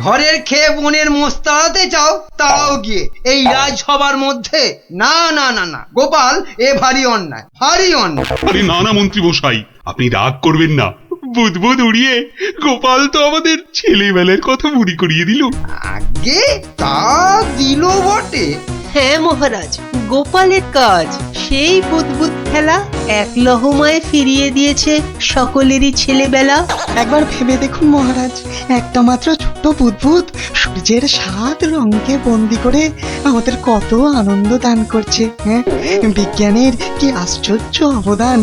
ঘরের খেয়ে বোনের মোষ তাড়াতে চাও, তাও গিয়ে এই রাজসভার মধ্যে? না না না না গোপাল, এ ভারী অন্যায়, ভারী অন্যায়। আরে না না মন্ত্রী মশাই, আপনি রাগ করবেন না। বুদবুদ উড়িয়ে গোপাল তো আমাদের ছেলেবেলার কথা মনে করিয়ে দিল। আগে তা দিল বটে। হ্যাঁ মহারাজ, গোপালের কাজ সেই বুদবুদ খেলা এক লহমায় ফিরিয়ে দিয়েছে সকলেরই ছেলেবেলা। একবার ভেবে দেখুন মহারাজ, একটা মাত্র ছোট্ট বুদবুদ সূর্যের 7 রঙকে বন্দি করে আমাদের কত আনন্দ দান করছে। হ্যাঁ, বিজ্ঞানের কি আশ্চর্য অবদান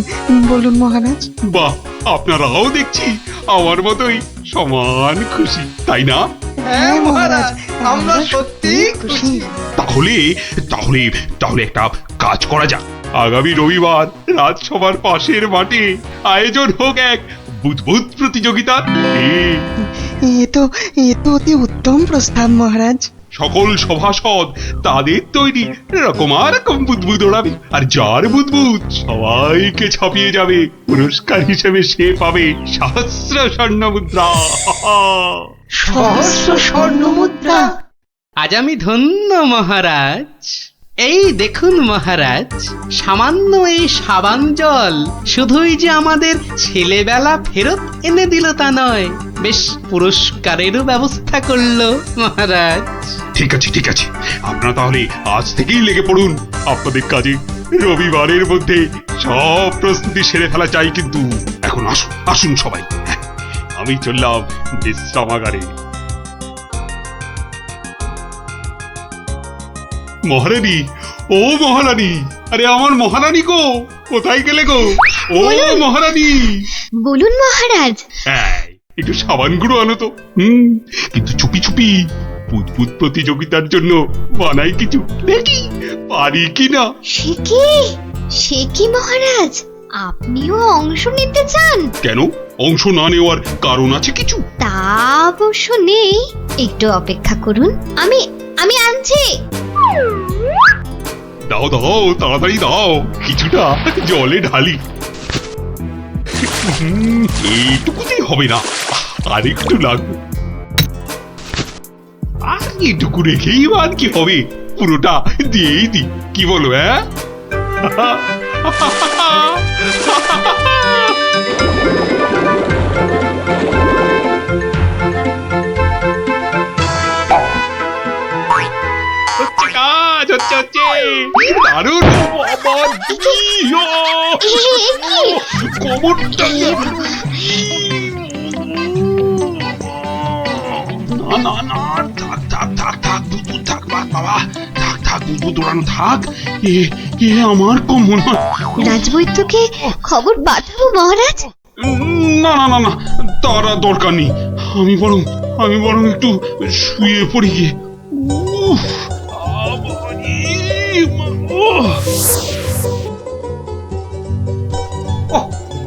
বলুন মহারাজ। বাহ, আপনারাও দেখছি আমার মতোই সমান খুশি, তাই না? হ্যাঁ মহারাজ, আমরা সত্যি খুশি। তাহলে তাহলে তাহলে একটা কাজ করা যাক। আগামী রবিবার রাজসভার পাশের মাঠে আয়োজন হোক এক বুদবুদ প্রতিযোগিতা। এ তো অতি উত্তম প্রস্তাব মহারাজ। সকল সভাসদ তাদের তৈরি রকম বুদবুদ ওড়াবে, আর যার বুদবুদ সবাইকে ছাপিয়ে যাবে, পুরস্কার হিসেবে সে পাবে সহস্র স্বর্ণ মুদ্রা। সহস্র স্বর্ণ মুদ্রা? আজ আমি ধন্য মহারাজ। এই দেখুন মহারাজ, সামান্য এই সাবান জল শুধুই যে আমাদের ছেলেবেলা ফেরত এনে দিল তা নয়, বেশ পুরস্কারেরও ব্যবস্থা করলো মহারাজ। ঠিক আছে ঠিক আছে, আপনারা তাহলে আজ থেকেই লেগে পড়ুন আপনাদের কাজে। রবিবারের মধ্যে সব প্রস্তুতি সেরে ফেলা চাই, কিন্তু এখন আসুন আসুন সবাই, আমি চললাম বিশ্রামাগারে। মহারানী, ও মহারানী, আরে আমার মহারানী গো, কোথায় গেলে গো? ও মহারানী। বলুন মহারাজ। হ্যাঁ, একটু সাবান গুঁড়ো আনো তো। কিন্তু চুপি চুপি, বুদবুদ প্রতিযোগিতার জন্য বানাই কিছু, দেখি পারি কিনা। সে কি মহারাজ, আপনিও অংশ নিতে চান? কেন, অংশ না নেওয়ার কারণ আছে কিছু? তা অবশ্য নেই, একটু অপেক্ষা করুন, আমি আনছি। দাও দাও, তাড়াতাড়ি দাও, কিছুটা জলে ঢালি। এইটুকুতেই হবে না, আর একটু লাগবে। আর এইটুকু রেখেই আর কি হবে, পুরোটা দিয়েই দি, কি বলো? হ্যাঁ, কাজ হচ্ছে হচ্ছে দারুণ। কোমরটা না না, থাক থাক থাক থাক, বুদবুদ থাক, বাবা থাক থাক, বুদবুদ দৌড়ানো থাক। এ আমার কোমর। রাজবৈদ্যকে খবর পাঠাবো মহারাজ? না না না না, তার দরকার নেই। আমি বরং একটু শুয়ে পড়ি গিয়ে।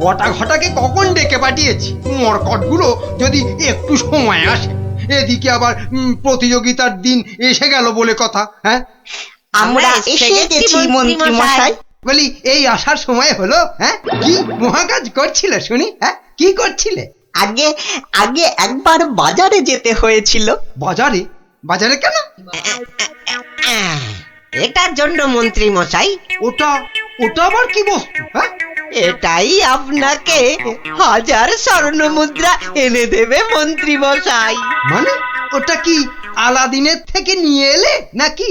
বটা ঘটাকে কখন ডেকে পাঠিয়েছি, মরকটগুলো যদি একটু সময় আসে। এদিকে আবার প্রতিযোগিতার দিন এসে গেল বলে কথা। হ্যাঁ, আমরা এসে গেছি মন্ত্রী মশাই। বলি এই আসার সময় হলো? হ্যাঁ, কি মহাকাজ করছিলে শুনি? হ্যাঁ, কি করছিলে? আগে একবার বাজারে যেতে হয়েছিল। বাজারে? বাজারে কেন? এটার জন্য মন্ত্রী মশাই। ওটা আবার কি বস্তু? হ্যাঁ, এটাই আপনাকে 1000 স্বর্ণ মুদ্রা এনে দেবে মন্ত্রী মশাই। মানে ওটা কি আলাদিনের থেকে নিয়ে এলে নাকি?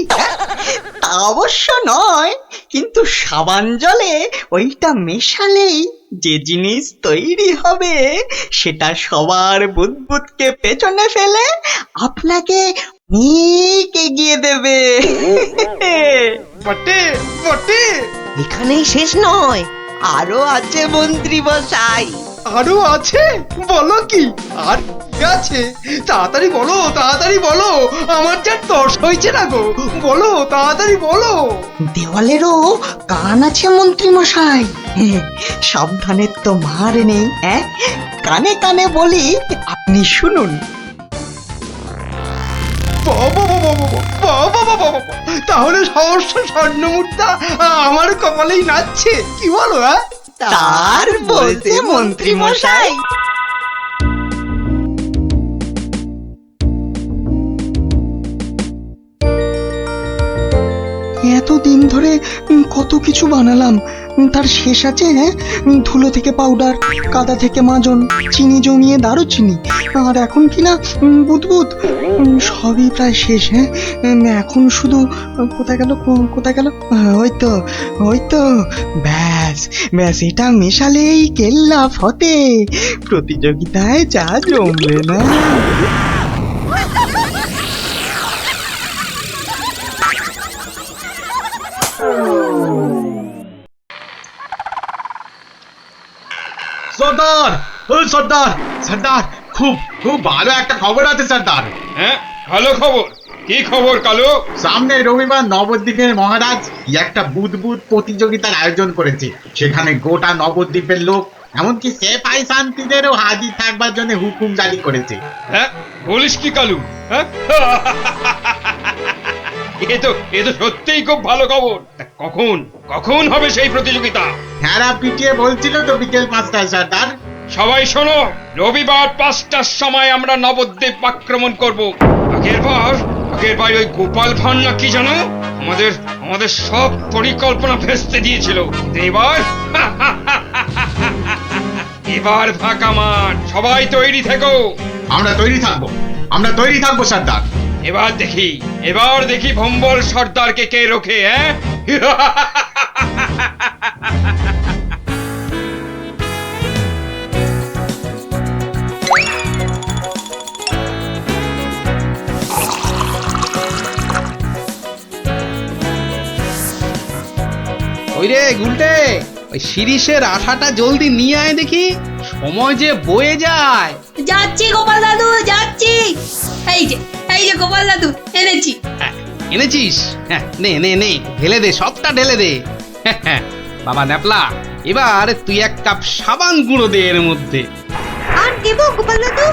তা অবশ্য নয়, কিন্তু সাবান জলে ওইটা মেশালেই যে জিনিস তৈরি হবে সেটা সবার বুদবুদকে পেছনে ফেলে আপনাকে অনেক এগিয়ে দেবে। বটে বটে। এখানেই শেষ নয়, আরো আছে মন্ত্রী মশাই। আরো আছে? বলো কি আর কি আছে? তাড়াতাড়ি বলো, তাড়াতাড়ি বলো, আমার যা তর্স হয়েছে না গো, বলো তাড়াতাড়ি বলো। দেওয়ালেরও কান আছে মন্ত্রী মশাই, সাবধানের তো মার নেই। হ্যাঁ, কানে কানে বলি, আপনি শুনুন। তাহলে সহস্র স্বর্ণ মুদ্রা আমার কপালেই নাচছে, কি বলো? হ্যাঁ, তার বলতে মন্ত্রী মশাই। এতদিন ধরে কত কিছু বানালাম, তার শেষ আছে? হ্যাঁ, ধুলো থেকে পাউডার, কাদা থেকে মাজন, চিনি জমিয়ে দারুচিনি, আর এখন কি না বুদবুদ, সবই প্রায় শেষ। হ্যাঁ, এখন শুধু কোথায় গেল, কোথায় গেল? ওই তো ব্যাস ব্যাস, এটা মেশালেই কেল্লা ফতে, প্রতিযোগিতায় যা জমবে না। সর্দার, ও সর্দার, সর্দার, খুব খুব ভালো একটা খবর আছে সর্দার। হ্যাঁ, ভালো খবর। কি খবর কালু? সামনে রবিবার নবদ্বীপের মহারাজ কি একটা বুদবুদ প্রতিযোগিতার আয়োজন করেছে। সেখানে গোটা নবদ্বীপের লোক, এমনকি সেফাই শান্তিদেরও হাজির থাকবার জন্য হুকুম জারি করেছে। হ্যাঁ, বলিস কি কালু? হ্যাঁ, এ তো সত্যিই খুব ভালো খবর। তা কখন কখন হবে সেই প্রতিযোগিতা? হ্যাঁ, পিটিয়ে বলছিল তো বিকেল 5টায় সর্দার। সবাই শোনো, রবিবার 5টার সময় আমরা নবদ্বীপ আক্রমণ করব। আগের বার ওই গোপাল ভাঁড় না কি জানো, আমাদের সব পরিকল্পনা ভেস্তে দিয়েছিল। কিন্তু এবার ফাঁকা মাঠ, সবাই তৈরি থেকো। আমরা তৈরি থাকবো সর্দার। এবার দেখি ভম্বল সর্দারকে কে রোখে। হ্যাঁ, ওই রে গুলটে, ওই শিরিষের আঠাটা জলদি নিয়ে আয় দেখি, সময় যে বয়ে যায়। যাচ্ছি গোপাল দাদু, যাচ্ছি। এই যে গোপাল দাদু, এনেছি। হ্যাঁ, এনেছিস? হ্যাঁ, নে নে নে, ঢেলে দে, সবটা ঢেলে দে। হ্যাঁ, বাবা ন্যাপলা, এবার তুই 1 কাপ সাবান গুঁড়ো দে এর মধ্যে। আর দেবো গোপাল দাদু?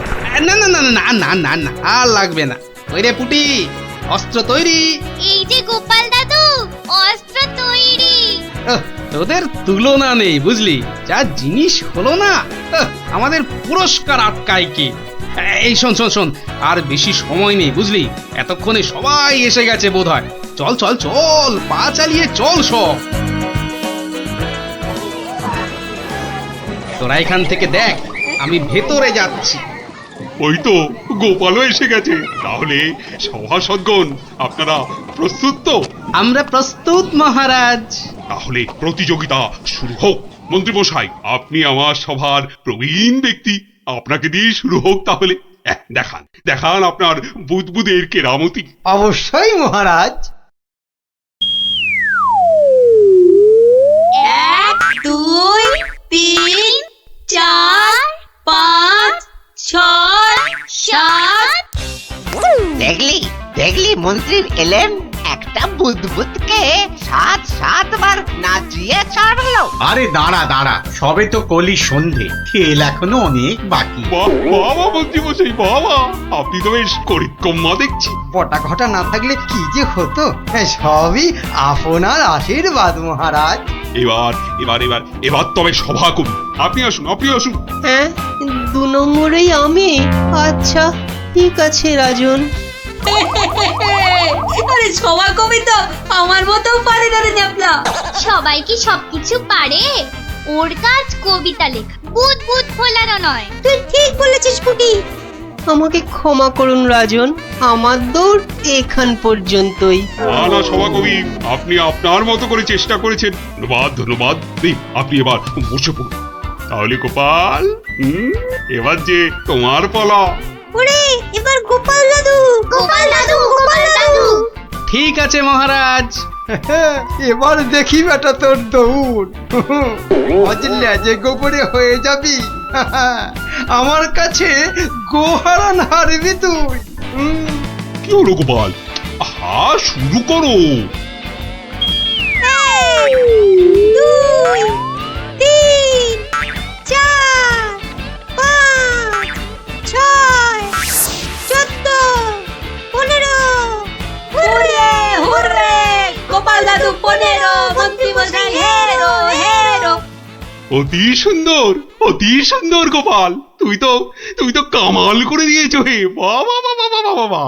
না না না না না না না, আর লাগবে না। ওই রে পুটি, অস্ত্র তৈরি? এই যে গোপাল দাদু, অস্ত্র তৈরি। তোদের তুলনা নেই বুঝলি, যা জিনিস হলো না, আমাদের পুরস্কার আটকায় কি। এই শোন শোন শোন, আর বেশি সময় নেই বুঝলি, এতক্ষণে সবাই এসে গেছে বোধহয়। চল চল চল, পা চালিয়ে চল সব। তোরা এখান থেকে দেখ, আমি ভেতরে যাচ্ছি। ওই তো গোপালও এসে গেছে। তাহলে সভাসদগণ, আপনারা প্রস্তুত তো? আমরা প্রস্তুত মহারাজ। তাহলে প্রতিযোগিতা শুরু হোক। মন্ত্রীমশাই, আপনি আমার সভার প্রবীণ ব্যক্তি, আপনাকে দিয়ে শুরু হোক তাহলে। দেখান আপনার বুদবুদের কেরামতি। অবশ্যই মহারাজ। 1 2 3 4 5 6 7। দেখলি মন্ত্রী এলেন, একটা বুদবুদকে 7 বার নাচিয়ে ছাড়লো। আরে দাঁড়া, সবে তো কলি সন্ধে, খেল এখনো অনেক বাকি। বাবা মন্ত্রীমশাই, বাবা, আপনি তো বেশ করিতকম্মা দেখছি। পটা ঘটা না থাকলে কি যে হতো, সবই আপনার আশীর্বাদ মহারাজ। এবার তবে সভা কবি, আপনি আসুন। হ্যাঁ, 2 নম্বরেই আমি। আচ্ছা ঠিক আছে রাজন। আরে সবার কবি তো আমার মতো পারে না রে ন্যাপলা। সবাই কি সবকিছু পারে? ওর কাজ কবিতা লেখা, বুদবুদ ফোলানো নয়। তুই ঠিক বলেছিস পুটি। আমাকে ক্ষমা করুন রাজন, আমার দৌড় এখান পর্যন্তই। না সভাকবি, আপনি আপনার মতো করে চেষ্টা করেছেন, ধন্যবাদ। আপনি এবার বসে পড়ুন। তাহলে গোপাল, এবার যে তোমার পালা। ওরে, এবার গোপাল দাদু। ঠিক আছে মহারাজ। এবার দেখি বেটা তোর দৌড়, বুঝলে যে গোবরে হয়ে যাবি। আমার কাছে গোহারান হারবি তুই। কি হলো গোপাল? আহা, শুরু করো। 2 3 4 5 6 14 15। হুররে, গোপাল দাদু 15, মন্ত্রী মশাই হেরো। অতি সুন্দর গোপাল, তুই তো কামাল করে দিয়েছো হে। বাবা,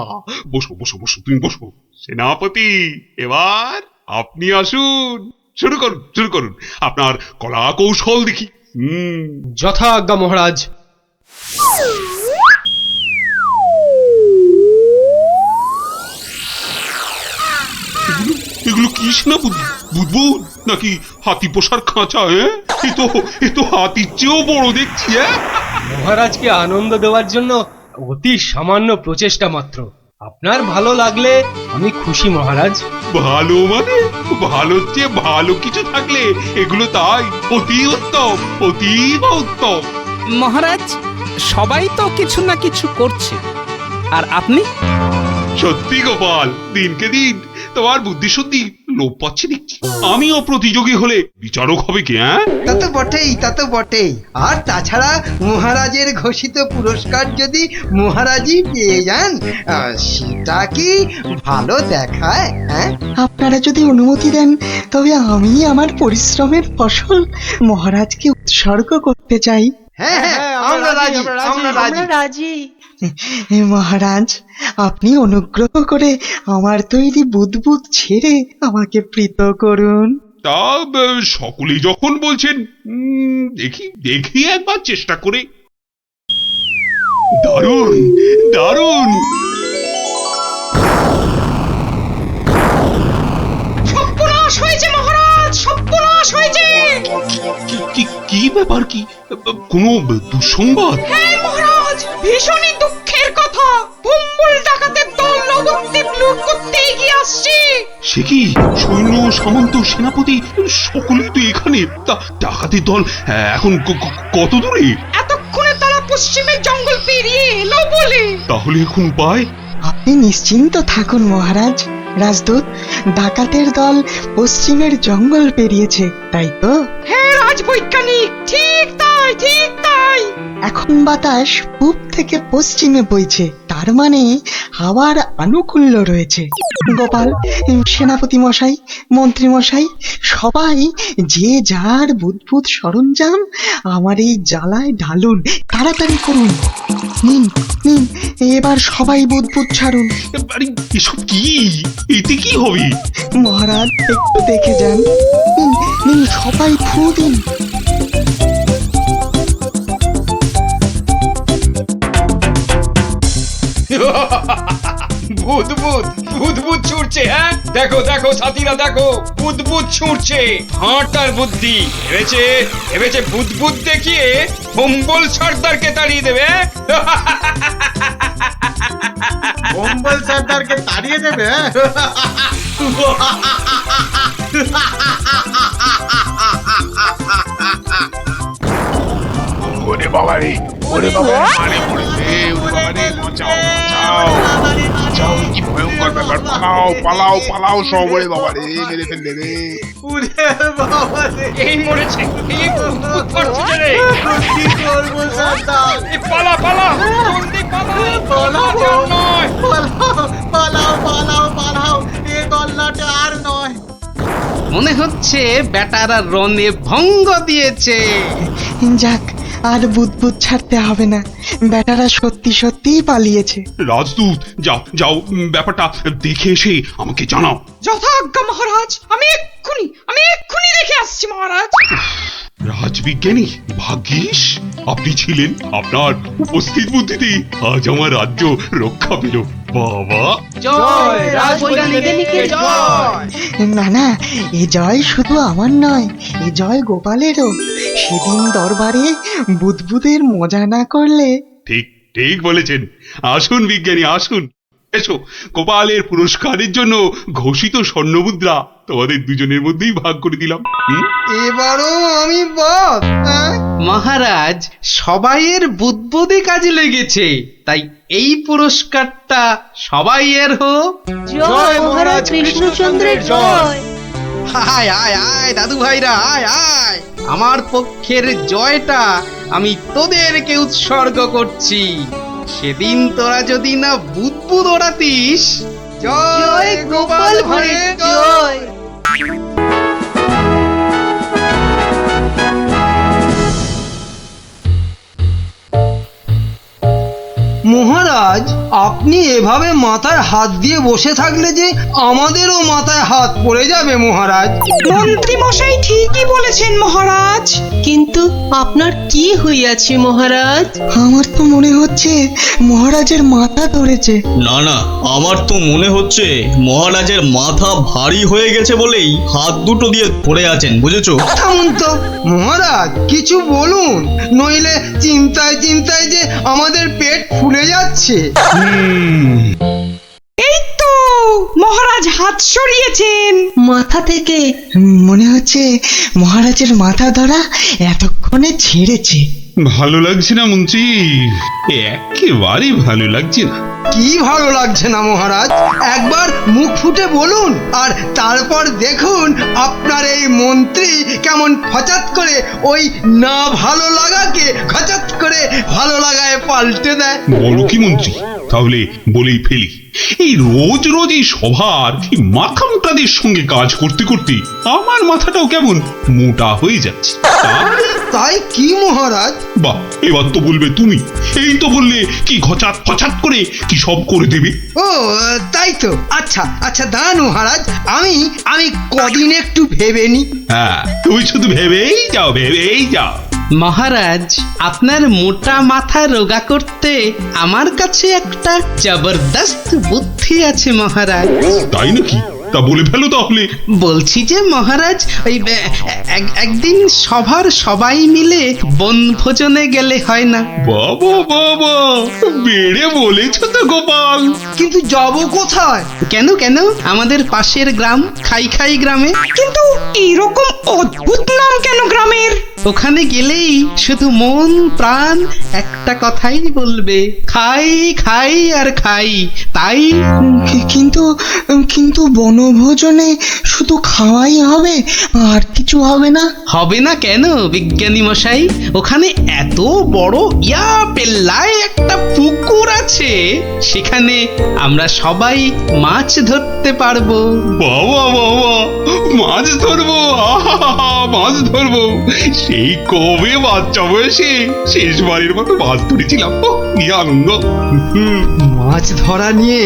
বসো তুমি বসো। সেনাপতি, এবার আপনি আসুন, শুরু করুন, শুরু করুন আপনার কলা কৌশল দেখি। যথা আজ্ঞা মহারাজ। এগুলো কি সেনাপতি? বুদবুদ নাকি হাতি পোষার খাঁচা? এ তো হাতির চেয়েও বড় দেখছি। মহারাজকে আনন্দ দেওয়ার জন্য অতি সামান্য প্রচেষ্টা মাত্র। আপনার ভালো লাগলে আমি খুশি মহারাজ। ভালো মানে ভালোর চেয়ে ভালো কিছু থাকলে এগুলো তাই অতি উত্তম, অতীব উত্তম। মহারাজ, সবাই তো কিছু না কিছু করছে, আর আপনি? সত্যি গোপাল, দিনকে দিন তোমার বুদ্ধি শুদ্ধি লোপ পাচ্ছে দেখছি। আমিও প্রতিযোগী হলে বিচারক হবে কি? তা তো বটেই, তা তো বটেই। আর তাছাড়া মহারাজের ঘোষিত পুরস্কার যদি মহারাজই পেয়ে যান, সেটা কি ভালো দেখায়? হ্যাঁ, আপনারা যদি অনুমতি দেন তবে আমি আমার পরিশ্রমের ফসল মহারাজকে উৎসর্গ করতে চাই। হ্যাঁ, আমরা রাজি, আমরা রাজি। রাজি। মহারাজ, আপনি অনুগ্রহ করে আমার তৈরি বুদবুদ ছেড়ে আমাকে প্রীত করুন। তা সকলেই যখন বলছেন, দেখি দেখি একবার চেষ্টা করে। দারুণ, দারুণ। সর্বনাশ হয়েছে মহারাজ, সর্বনাশ হয়েছে। কি ব্যাপার? কি কোনো দুঃসংবাদ? হ্যাঁ মহারাজ, ভীষণই দুঃখের কথা। ভম্বল ডাকাতের দল নবদ্বীপ লুট করতে এগিয়ে আসছে। সে কি? সৈন্য, সামন্ত, সেনাপতি সকলেই তো এখানে। তা ডাকাতের দল এখন কত দূরে? এতক্ষণে তারা পশ্চিমের জঙ্গল পেরিয়ে এলো বলে। তাহলে এখন উপায়? আপনি নিশ্চিন্ত থাকুন মহারাজ। রাজদূত, ডাকাতের দল পশ্চিমের জঙ্গল পেরিয়েছে, তাই তো? হ্যাঁ রাজবৈজ্ঞানিক, ঠিক তাই, ঠিক তাই। এখন বাতাস পূব থেকে পশ্চিমে বইছে, তার মানে হাওয়ার আনুকূল্য রয়েছে। গোপাল, সেনাপতি মশাই, মন্ত্রী মশাই, সবাই যে যার বুদবুদ সরঞ্জাম আমার এই জ্বালায় ঢালুন, তাড়াতাড়ি করুন। নিন নিন, এবার সবাই বুদবুদ ছাড়ুন। আরে এসব কি? এতে কি হবে? মহারাজ, একটু দেখে যান। নিন নিন, সবাই ফু দিন। বুদবুদ বুদবুদ ছুটছে। হ্যাঁ, দেখো দেখো সাথীরা, দেখো বুদবুদ ছুটছে। হাঁটার বুদ্ধি ভেবেছে, ভেবেছে বুদবুদ দেখিয়ে ভম্বল সর্দারকে তাড়িয়ে দেবে। কম্বল সর্দারকে তাড়িয়ে দেবে? ওরে বাবা রে, ওরে বাবা, মানে পড়েছে। ওরে বাবা রে, বাঁচাও, বাঁচাও, বাঁচাও, কি ভয়ঙ্কর ব্যাপার। পালাও, পালাও, পালাও সব। ওরে বাবা রে, মেরে ফেললে রে। ওরে বাবা রে, এই মরেছে, এই বুদবুদ করছে রে। কি করবো সর্দার? এই পালা পালা, জলদি পালা, পালাও, আর নয়। পালাও, পালাও, পালাও, পালাও, এ গল্লাটা আর নয়। মনে হচ্ছে বেটারা রনে ভঙ্গ দিয়েছে। যাক, আর বুদবুদ ছাড়তে হবে না। বেটারা সত্যি সত্যিই পালিয়েছে। রাজদূত, যাও যাও, ব্যাপারটা দেখে এসে আমাকে জানাও। যথাজ্ঞা মহারাজ, আমি এক্ষুনি দেখে আসছি মহারাজ। রাজবিজ্ঞানী, ভাগ্যিস আপনি ছিলেন। আপনার উপস্থিত বুদ্ধিতে আজ আমার রাজ্য রক্ষা পেল। বাবা, জয় রাজবৈজ্ঞানিকের জয়। না না, এ জয় শুধু আমার নয়, এ জয় গোপালেরও। সেদিন দরবারে বুদবুদের মজা না করলে। ঠিক ঠিক বলেছেন। আসুন বিজ্ঞানী, আসুন। এসো, গোপালের পুরস্কারের জন্য ঘোষিত স্বর্ণমুদ্রা তোমাদের দুজনের মধ্যেই ভাগ করে দিলাম। এবারও আমি বাদ। হ্যাঁ, মহারাজ, সবাইয়ের বুদ্বুদে কাজে লেগেছে, তাই এই পুরস্কারটা সবাইয়ের হোক। জয় মহারাজ কৃষ্ণচন্দ্রের জয়। আয় আয় আয় দাদু ভাইরা, আয় আয়। আমার পক্ষের জয়টা আমি তোদেরকে উৎসর্গ করছি। সেদিন তোরা যদি না বুদবুদ ওড়াতিস। জয় গোপাল ভাঁড়ের জয়। মহারাজ, মহারাজ, আপনি এভাবে মাথায় হাত দিয়ে বসে থাকলে যে আমাদেরও মাথায় হাত পড়ে যাবে মহারাজ। মন্ত্রী মশাই ঠিকই বলেছেন মহারাজ। কিন্তু আপনার কি হইয়াছে মহারাজ? আমার তো মনে হচ্ছে মহারাজের মাথা ধরেছে। না না, আমার তো মনে হচ্ছে মহারাজের মাথা ভারী হয়ে গেছে বলেই হাত দুটো দিয়ে পড়ে আছেন, বুঝেছো? থামুন তো মহারাজ, কিছু বলুন, নইলে চিন্তায় চিন্তায় যে আমাদের পেট ফুলে যাচ্ছে। এই তো মহারাজ হাত সরিয়েছেন। মাথা থেকে মনে হচ্ছে মহারাজের মাথা ধরা এতক্ষণে ছেড়েছে। ভালো লাগছে না মন্ত্রী, একেবারে ভালো লাগছে না। কি ভালো লাগছে না মহারাজ? একবার মুখ ফুটে বলুন, আর তারপর দেখুন আপনার এই মন্ত্রী কেমন ফচাত করে ওই না ভালো লাগাকে খচাত করে ভালো লাগায় পাল্টে দেয়। বলো কি মন্ত্রী, তাহলে বলেই ফেলি। এই রোজ রোজ এই সভার এই মাথা মোটাদের সঙ্গে কাজ করতে করতে আমার মাথাটাও কেমন মোটা হয়ে যাচ্ছে। তাই কি মহারাজ? বাহ, এবার তো বলবে তুমি। এই তো বললে কি ঘচাত ফচাত করে কি সব করে দেবে। ও তাই তো। আচ্ছা আচ্ছা দাঁড়ান মহারাজ, আমি কদিন একটু ভেবে নি। হ্যাঁ, তুমি শুধু ভেবেই যাও, ভেবেই যাও। মহারাজ, আপনার মোটা মাথা রোগা করতে আমার কাছে একটা জবরদস্ত বুদ্ধি আছে মহারাজ। তাই নাকি? তা বলে ফেলো তাহলে। বলছি যে মহারাজ, ওই একদিন সভার সবাই মিলে বনভোজনে গেলে হয় না? বাবা বাবা, বেড়ে বলেছ তো গোপাল। কিন্তু যাব কোথায়? কেন কেন, আমাদের পাশের গ্রাম খাই খাই গ্রামে। কিন্তু এরকম অদ্ভুত নাম কেন গ্রামের? ওখানে গেলেই শুধু মন প্রাণ একটা কথাই বলবে, খাই খাই আর খাই। তাই কিন্তু কিন্তু বনভোজনে শুধু খাওয়াই হবে, আর কিছু হবে না? হবে না কেন বিজ্ঞানী মশাই? ওখানে এত বড় ইয়া পেল্লায় একটা পুকুর আছে, সেখানে আমরা সবাই মাছ ধরতে পারবো। বাবা বাবা, মাছ ধরবো, আহা, মাছ ধরবো। সেই কবে বাচ্চা বয়সে শেষবারের মতো মাছ ধরেছিলাম, কি আনন্দ। মাছ ধরা নিয়ে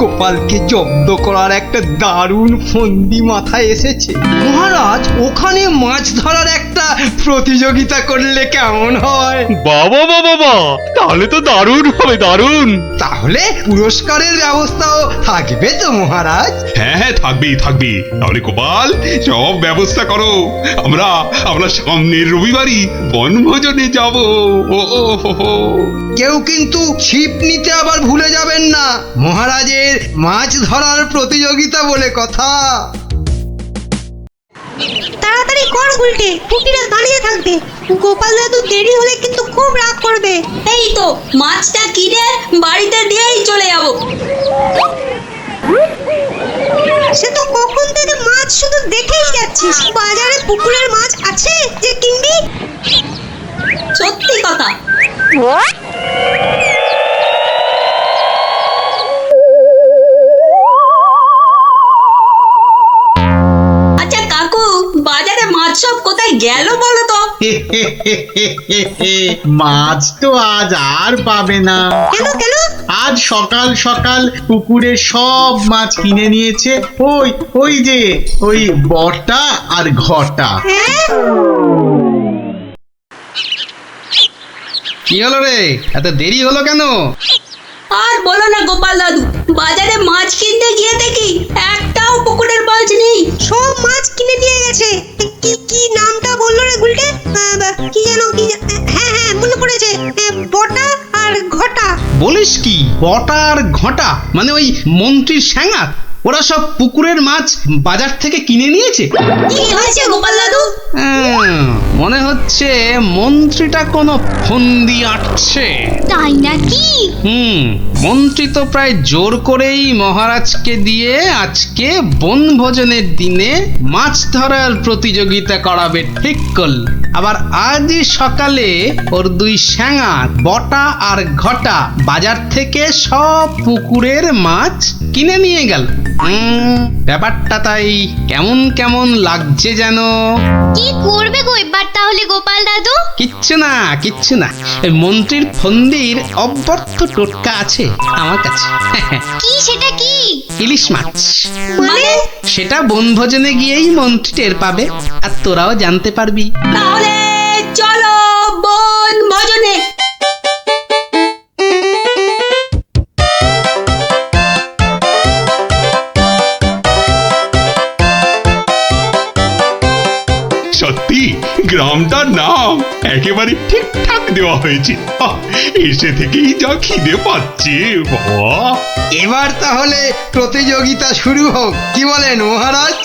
গোপালকে জব্দ করার একটা দারুণ ফন্দি মাথায় এসেছে মহারাজ। ওখানে মাছ ধরার একটা প্রতিযোগিতা করলে কেমন হয়? বাবা বাবা বাবা, তাহলে তো দারুণ হবে, দারুণ। তাহলে পুরস্কারের ব্যবস্থাও থাকবে তো মহারাজ? হ্যাঁ হ্যাঁ, থাকবেই থাকবে। তাহলে গোপাল, সব ব্যবস্থা করো। আমরা আমরা সামনের রবিবারই বনভোজনে যাব। ও ও হো হো। কেউ কিন্তু ছিপ নিতে আবার ভুলে যাবেন না, মহারাজের মাছ ধরার প্রতিযোগিতা বলে কথা। তাড়াতাড়ি কর গুলটে, কুটিরা দাঁড়িয়ে থাকবে। গোপাল দাদু দেরি হলে কিন্তু খুব রাগ করবে। এই তো মাছটা কিনে বাড়িতে দিয়েই চলে যাব। সে তো কখন থেকে মাছ শুধু দেখেই যাচ্ছিস। বাজারে পুকুরের মাছ আছে যে কিনবি? সত্যি কথা। আচ্ছা কাকু, বাজারে মাছ সব কোথায় গেল বলো তো? মাছ তো আজ আর পাবে না। কেন কেন? আজ সকাল সকাল পুকুরে সব মাছ কিনে নিয়েছে ওই ওই যে ওই বটা আর ঘটা। কি হলো রে, এত দেরি হলো কেন? আর বলো না গোপাল দাদু, বাজারে মাছ কিনতে গিয়ে দেখি একটাও পুকুরের মাছ নেই। সব মাছ কিনে নিয়ে গেছে। কি কি নামটা বললো রে গুলটে? কি যেন, কি হ্যাঁ হ্যাঁ মনে পড়েছে, বটা আর ঘটা। বলিস কি, বটা আর ঘটা? মানে ওই মন্ত্রীর স্যাঙাত? ওরা সব পুকুরের মাছ বাজার থেকে কিনে নিয়েছে। কি হয়েছে গোপাল দাদু? মনে হচ্ছে মন্ত্রীটা কোনো ফন্দি আটছে। তাই নাকি? মন্ত্রী তো প্রায় জোর করেই মহারাজকে দিয়ে আজকে বনভোজনের দিনে মাছ ধরার প্রতিযোগিতা করাবে ঠিক করল। আবার আজই সকালে ওর দুই স্যাঙাত বটা আর ঘটা বাজার থেকে সব পুকুরের মাছ কিনে নিয়ে গেল। ব্যাপারটা তাই কেমন কেমন লাগছে যেন। কি করবে গো এবার তাহলে গোপাল দাদু? কিচ্ছু না কিচ্ছু না, এই মন্ত্রীর ফন্দির অব্যর্থ টোটকা আছে আমার কাছে। কি সেটা কি? ইলিশ মাছ। মানে? সেটা বনভোজনে গিয়েই মন্ত্রী টের পাবে, আর তোরাও জানতে পারবি। তাহলে চলো বন ভজনে। সত্যি গ্রামটার নাম একেবারে ঠিকঠাক দেওয়া হয়েছে। এসে থেকেই যা খিদে পাচ্ছে বাবা। এবার তাহলে প্রতিযোগিতা শুরু হোক, কি বলেন মহারাজ?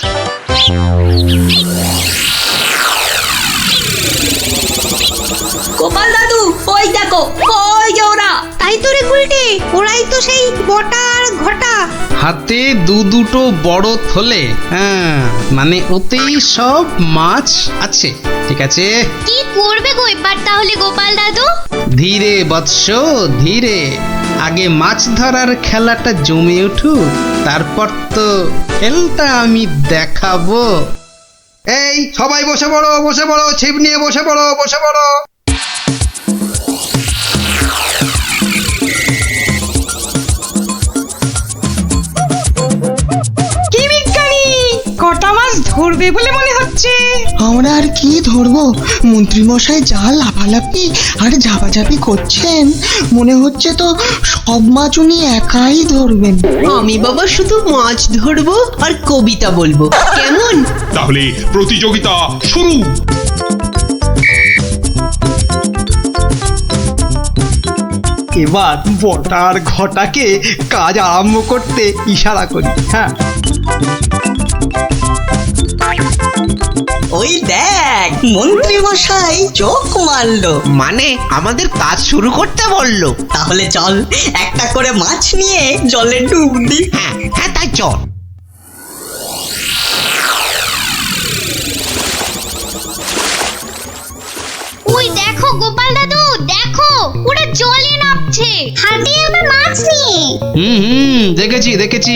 গোপাল দাদু ওই দেখো, ওই যে ওরা। তাই তো রে গুলটে, ওরাই তো সেই বটা আর ঘটা। হাতে দুটো বড় থলে, হ্যাঁ মানে ওতেই সব মাছ আছে। ঠিক আছে, কি করবে গো এবার তাহলে গোপাল দাদু? ধীরে বৎস ধীরে, আগে মাছ ধরার খেলাটা জমে উঠুক, তারপর তো খেলটা আমি দেখাবো। এই সবাই বসে পড়ো, ছিপ নিয়ে বসে পড়ো। কি বিজ্ঞানী, কটা মাছ ধরবে বলে মনে হচ্ছে? আমরা আর কি ধরবো, মন্ত্রীমশাই যা লাফালাফি আর ঝাপাঝাপি করছেন, মনে হচ্ছে তো সব মাছ উনি একাই ধরবেন। আমি বাবা শুধু মাছ ধরবো আর কবিতা বলবো, কেমন? তাহলে প্রতিযোগিতা শুরু। এবার বটার ঘটাকে কাজ আরম্ভ করতে ইশারা করি। হ্যাঁ, ওই দেখ মন্ত্রীমশাই চোখ মারলো, মানে আমাদের কাজ শুরু করতে বললো। তাহলে চল একটা করে মাছ নিয়ে জলে ডুব দি। হ্যাঁ হ্যাঁ তাই চল। ওই দেখো গোপাল দাদু, দেখো ওরা জলে নামছে হাতে আবার মাছ নিয়ে। দেখেছি।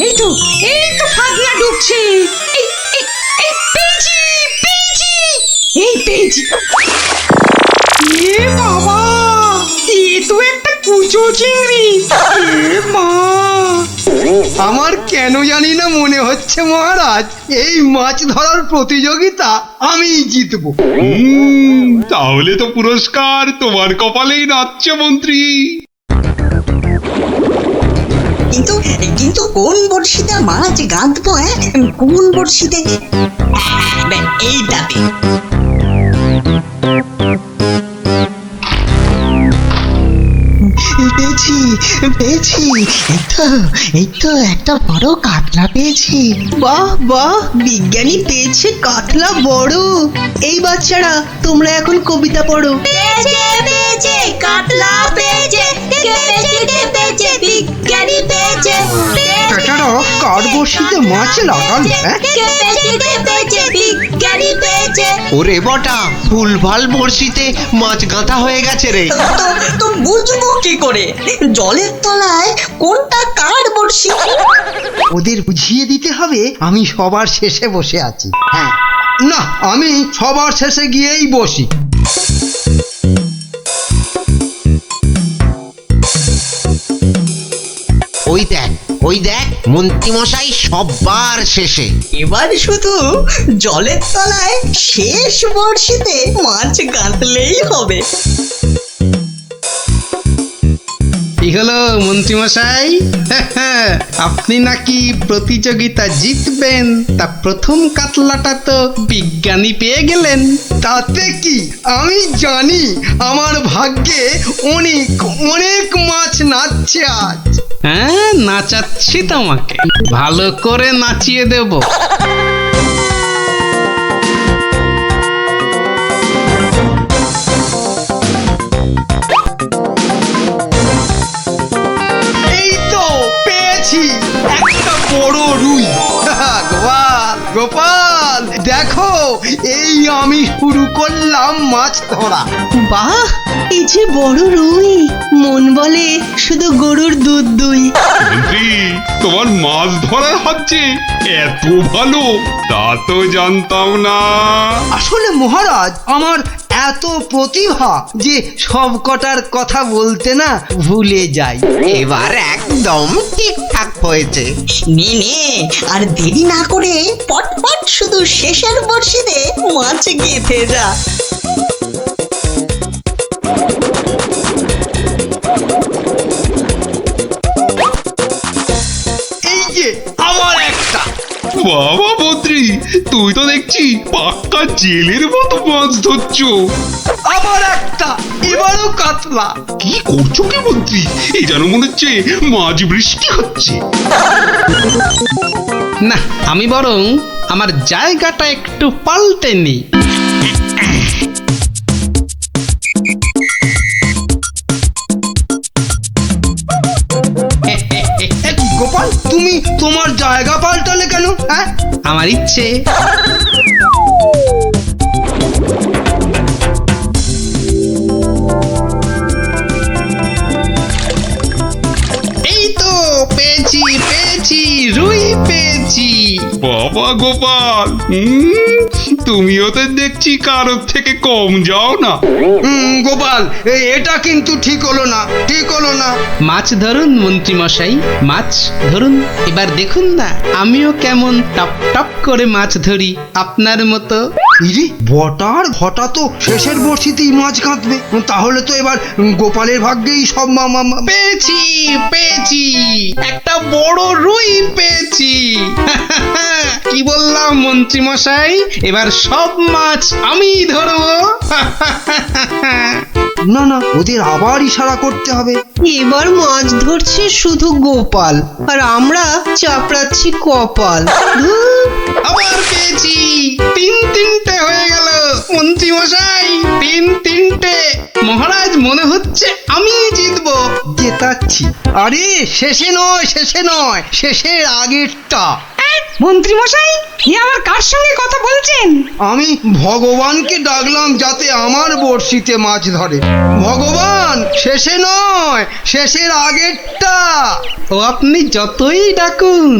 এই তো ফাগলা ডুবছে। এই পেয়েছি। এ বাবা, এ তো একটা কুচো চিংড়ি। এ মা, আমার কেন জানি না মনে হচ্ছে মহারাজ, এই মাছ ধরার প্রতিযোগিতা আমি জিতবো। তাহলে তো পুরস্কার তোমার কপালেই নাচছে মন্ত্রী। কিন্তু কোন বড়শিতে মাছ গাঁথবো? কোন বড়শিতে? এইটাতে। পেয়েছি, এই তো একটা বড় কাতলা পেয়েছি। বাহ, বিজ্ঞানী পেয়েছে কাতলা বড়। এই বাচ্চারা তোমরা এখন কবিতা পড়ো। পেয়েছে কাতলা পেয়েছে, বিজ্ঞানী পেয়েছে। বেটারা কার বড়শিতে মাছ লাগালো? বিজ্ঞানী পেয়েছে। ওরে বটা, ভুলভাল বড়শিতে মাছ গাঁথা হয়ে গেছে রে। তো বুঝবো কি করে জলের তলায় কোনটা কার বড়শি? ওদের বুঝিয়ে দিতে হবে আমি সবার শেষে বসে আছি। হ্যাঁ, না আমি সবার শেষে গিয়েই বসি। ওই দেখ মন্ত্রীমশাই সবার শেষে। এবার শুধু জলের তলায় শেষ বড়শিতে মাছ গাঁথলেই হবে। কি হলো মন্ত্রীমশাই, আপনি নাকি প্রতিযোগিতা জিতবেন, তা প্রথম কাতলাটা তো বিজ্ঞানী পেয়ে গেলেন। তাতে কি, আমি জানি আমার ভাগ্যে অনেক মাছ নাচছে আজ। হ্যাঁ নাচাচ্ছি তোমাকে, ভালো করে নাচিয়ে দেব। এই তো পেয়েছি একটা বড় রুই। গোপাল গোপাল দেখো, এই আমি শুরু করলাম মাছ ধরা। বাহ, এই যে বড় রুই, মন বলে শুধু গরুর দুধ দুই। মন্ত্রী, তোমার মাছ ধরার হচ্ছে এত ভালো, তা তো জানতাম না। আসলে মহারাজ, আমার এত প্রতিভা যে সব কটার কথা বলতে না ভুলে যাই। এবার একদম ঠিকঠাক হয়েছে। নে নে, আর দেরি না করে পটপট শুধু শেষের বর্ষিতে মাছ গেঁথে যা। এই যে আমার একটা। বাবা মন্ত্রী, তুই তো দেখছি পাক্কা জেলের মতো মাছ ধরছো। আবার একটা, এবারও কাতলা। কি করছো কি মন্ত্রী? এই যেন মনে হচ্ছে মাঝ বৃষ্টি হচ্ছে। না, আমি বরং আমার জায়গাটা একটু পাল্টে নিই। গোপাল, তুমি তোমার জায়গা পাল্টালে কেন? হ্যাঁ, আমার ইচ্ছে। এই তো পেয়েছি, পেয়েছি, রুই পেয়েছি। বাবা গোপাল, তুমিও তো দেখছি কারোর থেকে কম যাও না। গোপাল, এটা কিন্তু ঠিক হলো না, ঠিক হলো না। মাছ ধরুন মন্ত্রী মশাই, মাছ ধরুন। এবার দেখুন না আমিও কেমন টপ টপ করে মাছ ধরি আপনার মতো। ইরে, বটার ঘটা তো শেষের বর্ষিতেই মাছ কাঁদবে। তাহলে তো এবার গোপালের ভাগ্যেই সব পেয়েছি, পেয়েছি, একটা বড় রুই পেয়েছি। কি বললাম মন্ত্রী মশাই, এবার সব মাছ আমি ধরবো। না না, ওদের আবার ইশারা করতে হবে। এবার মাছ ধরছে শুধু গোপাল, আর আমরা চাপড়াচ্ছি কপাল। আবার পেয়েছি, তিনটে হয়ে গেল মন্ত্রী মশাই, তিনটে। মহারাজ, মনে হচ্ছে আমি জিতবো। জেতাচ্ছি। আরে শেষে নয়, শেষে নয়, শেষের আগেরটা। মন্ত্রী মশাই, এ আবার কার সঙ্গে কথা বলছেন? আমি ভগবানকে ডাকলাম যাতে আমার বড়শিতে মাছ ধরে। ভগবান, শেষে নয়, শেষের আগেরটা। ও আপনি যতই ডাকুন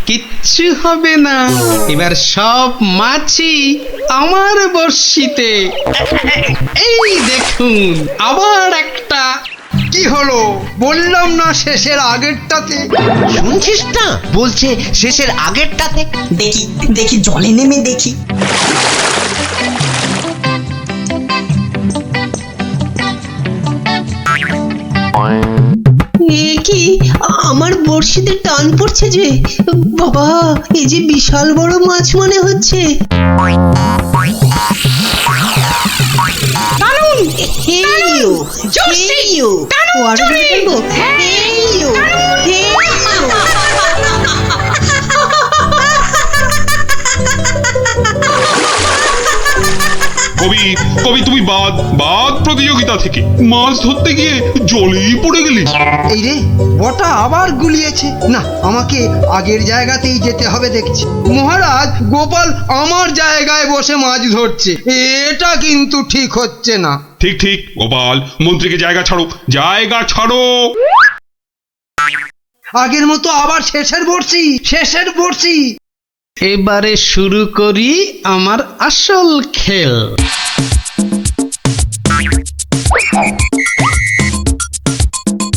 কিচ্ছু হবে না, এবার সব মাছই আমার বর্ষিতে। এই দেখুন, আবার একটা। কি হলো? বললাম না শেষের আগেরটাতে। শুনছিস না, বলছে শেষের আগেরটাতে। দেখি দেখি, জলে নেমে দেখি। এ কি, আমার বড়শিতে টান পড়ছে যে। বাবা, এই যে বিশাল বড় মাছ মনে হচ্ছে। টানুন, হেইও, জোরসে, হেইও, টানুন ওয়ার্ড জোরে। বলবো? হেইও, হেইও। কবি, কবি তুমি বাদ প্রতিযোগিতা থেকে মাছ ধরতে গিয়ে জলেই পড়ে গেলি। এই রে, বটা আবার গুলিয়েছে। না, আমাকে আগের জায়গাতেই যেতে হবে দেখছি। মহারাজ, গোপাল আমার জায়গায় বসে মাছ ধরছে, এটা কিন্তু ঠিক হচ্ছে না। ঠিক ঠিক, গোপাল, মন্ত্রীকে জায়গা ছাড়ো, জায়গা ছাড়ো। আগের মতো আবার শেষের বর্ষি, শেষের বর্ষি। এবারে শুরু করি আমার আসল খেল।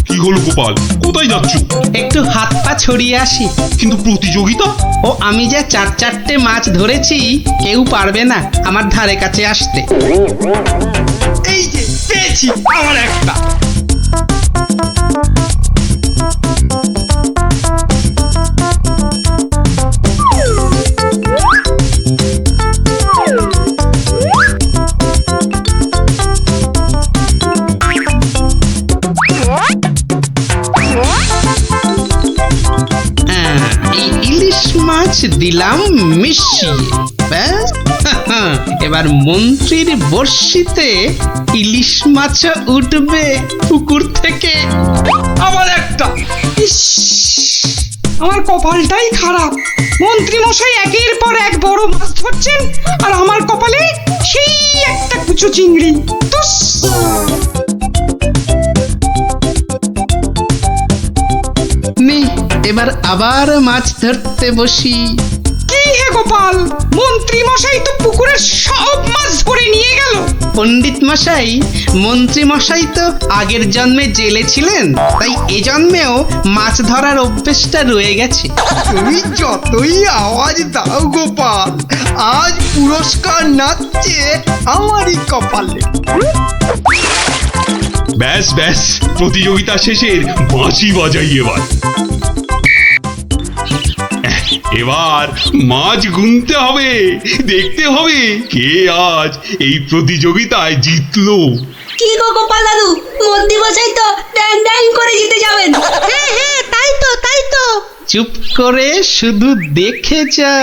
কি হলো গোপাল, কোথায় যাচ্ছ? একটু হাত পা ছড়িয়ে আসি। কিন্তু প্রতিযোগিতা? ও আমি যা চারটে মাছ ধরেছি, কেউ পারবে না আমার ধারে কাছে আসতে। এই যে পেয়েছি আমার একটা। এই ইলিশ মাছ দিলাম মিশিয়ে, ব্যাস। এবার মন্ত্রীর বর্ষিতে ইলিশ মাছ উঠবে পুকুর থেকে। আবার একটা। ইস, আমার কপালটাই খারাপ। মন্ত্রী মশাই একের পর এক বড় মাছ ধরছেন, আর আমার কপালে সেই একটা কুচো চিংড়ি। তুস! নে এবার আবার মাছ ধরতে বসি। কি হে গোপাল, মন্ত্রী মশাই তো পুকুরের সব মাছ ধরে নিয়ে গেল। পণ্ডিত মশাই, মন্ত্রী মশাই তো আগের জন্মে জেলে ছিলেন, তাই এ জন্মেও মাছ ধরার অভ্যেসটা রয়ে গেছে। তুমি যতই আওয়াজ দাও গোপাল, আজ পুরস্কার নাচছে আমারই কপালে। ব্যাস ব্যাস, প্রতিযোগিতা শেষের বাঁশি বাজাই এবার। এবার মাছ গুনতে হবে, দেখতে হবে কে আজ এই প্রতিযোগিতায় জিতলো। কি গো গোপাল দাদু, মন্ত্রী মশাই তো ড্যাং ড্যাং করে জিতে যাবেন। হ্যাঁ হ্যাঁ, তাই তো তাই তো। চুপ করে শুধু দেখে যা।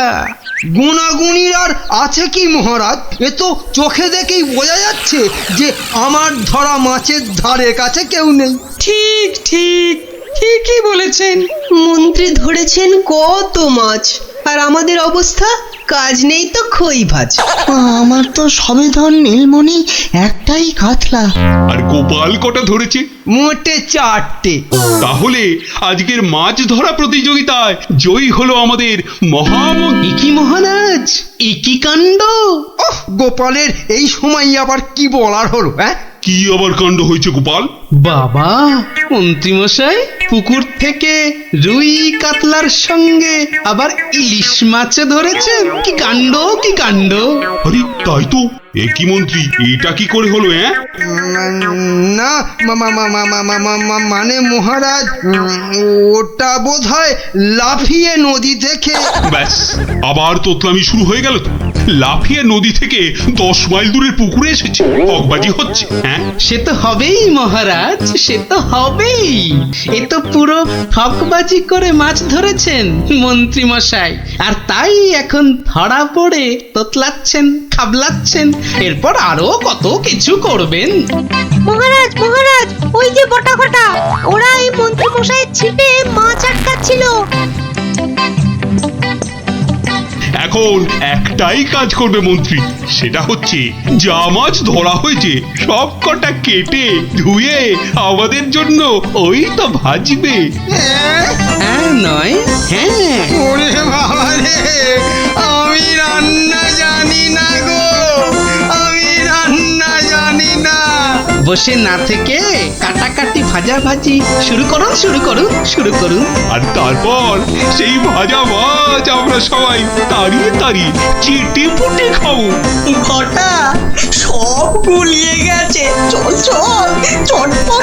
গুণাগুণির আর আছে কি মহারাজ? এ তো চোখে দেখেই বোঝা যাচ্ছে যে আমার ধরা মাছের ধারে কাছে কেউ নেই। ঠিক ঠিক, ঠিকই বলেছেন। মন্ত্রী ধরেছেন কত মাছ, আর আমাদের অবস্থা কাজ নেই তো খই ভাজ। আমার তো সবেধন নীলমণি একটাই কাতলা। আর গোপাল কটা ধরেছে? মোটে 4টে। তাহলে আজকের মাছ ধরা প্রতিযোগিতায় জয়ী হলো আমাদের মহামন্ত্রী। একি মহারাজ, একি কাণ্ড! ওহ, গোপালের এই সময় আবার কি বলার হলো? হ্যাঁ, কি আবার কাণ্ড হয়েছে গোপাল? বাবা, মন্ত্রী মশাই পুকুর থেকে রুই কাতলার সঙ্গে আবার ইলিশ মাছ ধরেছেন। কি কাণ্ড, কি কাণ্ড! আরে তাই তো, এ কি মন্ত্রী, এটা কি করে হলো? না মানে মহারাজ, ওটা বোধহয় লাফিয়ে নদী থেকে। ব্যাস, আবার তোতলামি শুরু হয়ে গেল তো। লাফিয়ে নদী থেকে 10 মাইল দূরের পুকুরে এসেছে, হকবাজি হচ্ছে। হ্যাঁ, সে তো হবেই মহারাজ, সে তো হবেই। এ তো পুরো ঠকবাজি করে মাছ ধরেছেন মন্ত্রী মশাই, আর তাই এখন ধরা পড়ে তোতলাচ্ছেন, খাবলাচ্ছেন। এরপর আরো কত কিছু করবেন। মহারাজ মহারাজ, ওই যে বটা বটা, ওরা এই মন্ত্রী মশাইয়ের ছিপে মাছ আটকাচ্ছিল। এখন একটাই কাজ করবে মন্ত্রী, সেটা হচ্ছে যা মাছ ধরা হয়েছে সব কটা কেটে ধুয়ে আমাদের জন্য ওই তো ভাজবে। হ্যাঁ নয়, হ্যাঁ। ওরে বাবা রে, আমি রান্না জানি না গো, আমি রান্না জানি না। বসে না থেকে কাটাকাটি ভাজাভাজি শুরু করুন, শুরু করুন, শুরু করুন। আর তারপর সেই ভাজা মাছ আমরা সবাই তাড়িয়ে তাড়িয়ে চেটে পুটে খাবো। ঘটা সব গুলিয়ে গেছে, চল চল চটপট